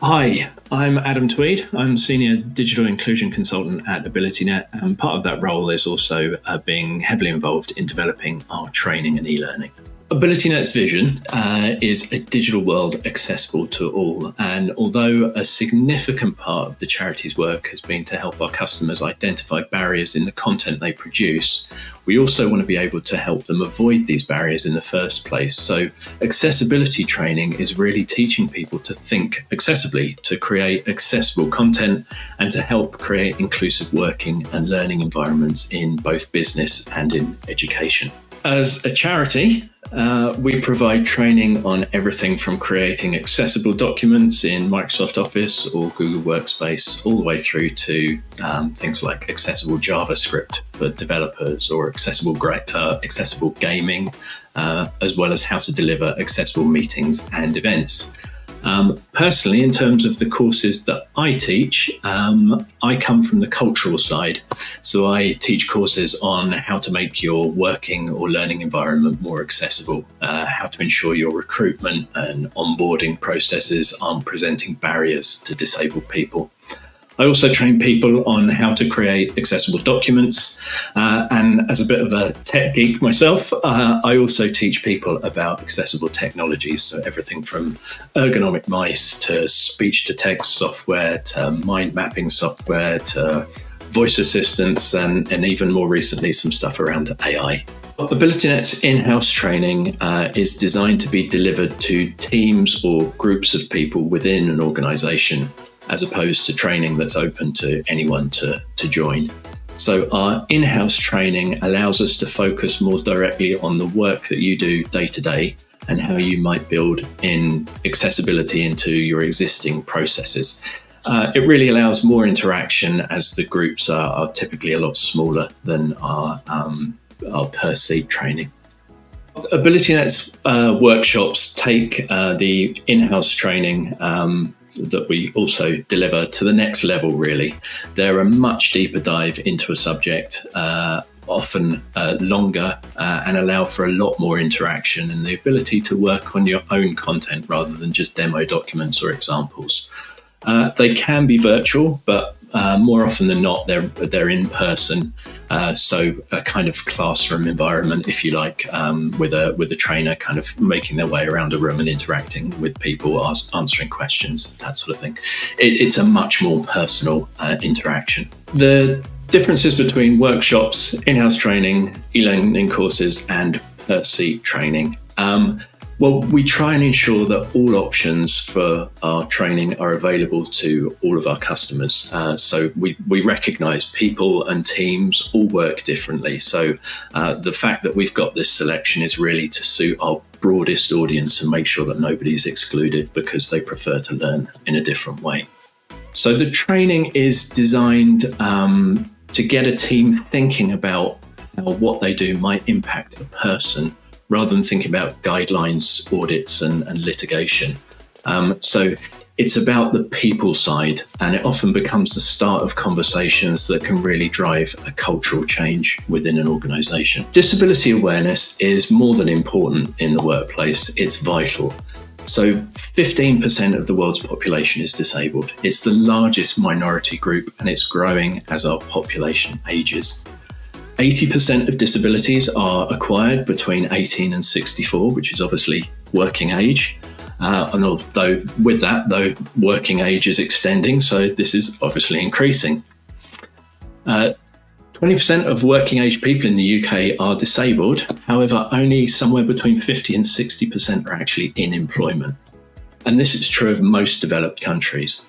Hi, I'm Adam Tweed. I'm Senior Digital Inclusion Consultant at AbilityNet, and part of that role is also being heavily involved in developing our training and e-learning. AbilityNet's vision is a digital world accessible to all, and although a significant part of the charity's work has been to help our customers identify barriers in the content they produce, we also want to be able to help them avoid these barriers in the first place. So accessibility training is really teaching people to think accessibly, to create accessible content, and to help create inclusive working and learning environments in both business and in education. As a charity, we provide training on everything from creating accessible documents in Microsoft Office or Google Workspace, all the way through to things like accessible JavaScript for developers or accessible gaming, as well as how to deliver accessible meetings and events. Personally, in terms of the courses that I teach, I come from the cultural side. So I teach courses on how to make your working or learning environment more accessible, how to ensure your recruitment and onboarding processes aren't presenting barriers to disabled people. I also train people on how to create accessible documents. And as a bit of a tech geek myself, I also teach people about accessible technologies. So everything from ergonomic mice to speech-to-text software to mind mapping software to voice assistants and even more recently some stuff around AI. AbilityNet's in-house training is designed to be delivered to teams or groups of people within an organisation, as opposed to training that's open to anyone to join. So our in-house training allows us to focus more directly on the work that you do day to day and how you might build in accessibility into your existing processes. It really allows more interaction as the groups are typically a lot smaller than our per seat training. AbilityNet's workshops take the in-house training that we also deliver to the next level, really. They're a much deeper dive into a subject, often longer, and allow for a lot more interaction and the ability to work on your own content rather than just demo documents or examples. They can be virtual, but more often than not, they're in person. So a kind of classroom environment, if you like, with a trainer kind of making their way around a room and interacting with people, answering questions, that sort of thing. It's a much more personal interaction. The differences between workshops, in-house training, e-learning courses, and per seat training. Well, we try and ensure that all options for our training are available to all of our customers. So we recognise people and teams all work differently. So the fact that we've got this selection is really to suit our broadest audience and make sure that nobody's excluded because they prefer to learn in a different way. So the training is designed to get a team thinking about how what they do might impact a person, rather than thinking about guidelines, audits, and litigation. So it's about the people side, and it often becomes the start of conversations that can really drive a cultural change within an organisation. Disability awareness is more than important in the workplace, it's vital. So 15% of the world's population is disabled. It's the largest minority group, and it's growing as our population ages. 80% of disabilities are acquired between 18 and 64, which is obviously working age. And although with that, though, working age is extending, so this is obviously increasing. 20% of working age people in the UK are disabled. However, only somewhere between 50 and 60% are actually in employment. And this is true of most developed countries.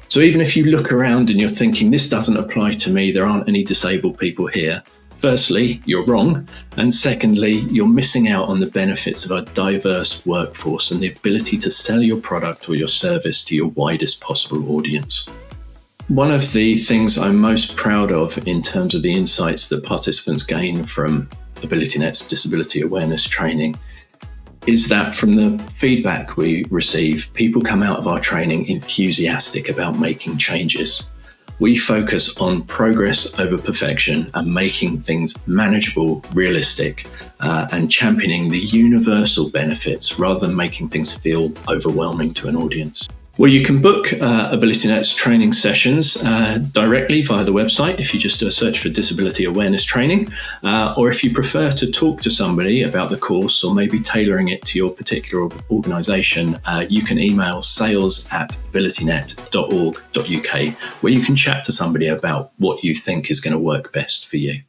So even if you look around and you're thinking, this doesn't apply to me, there aren't any disabled people here, firstly, you're wrong. And secondly, you're missing out on the benefits of a diverse workforce and the ability to sell your product or your service to your widest possible audience. One of the things I'm most proud of in terms of the insights that participants gain from AbilityNet's disability awareness training is that from the feedback we receive, people come out of our training enthusiastic about making changes. We focus on progress over perfection and making things manageable, realistic, and championing the universal benefits rather than making things feel overwhelming to an audience. Well, you can book AbilityNet's training sessions directly via the website if you just do a search for disability awareness training, or if you prefer to talk to somebody about the course or maybe tailoring it to your particular organisation, you can email sales@abilitynet.org.uk, where you can chat to somebody about what you think is going to work best for you.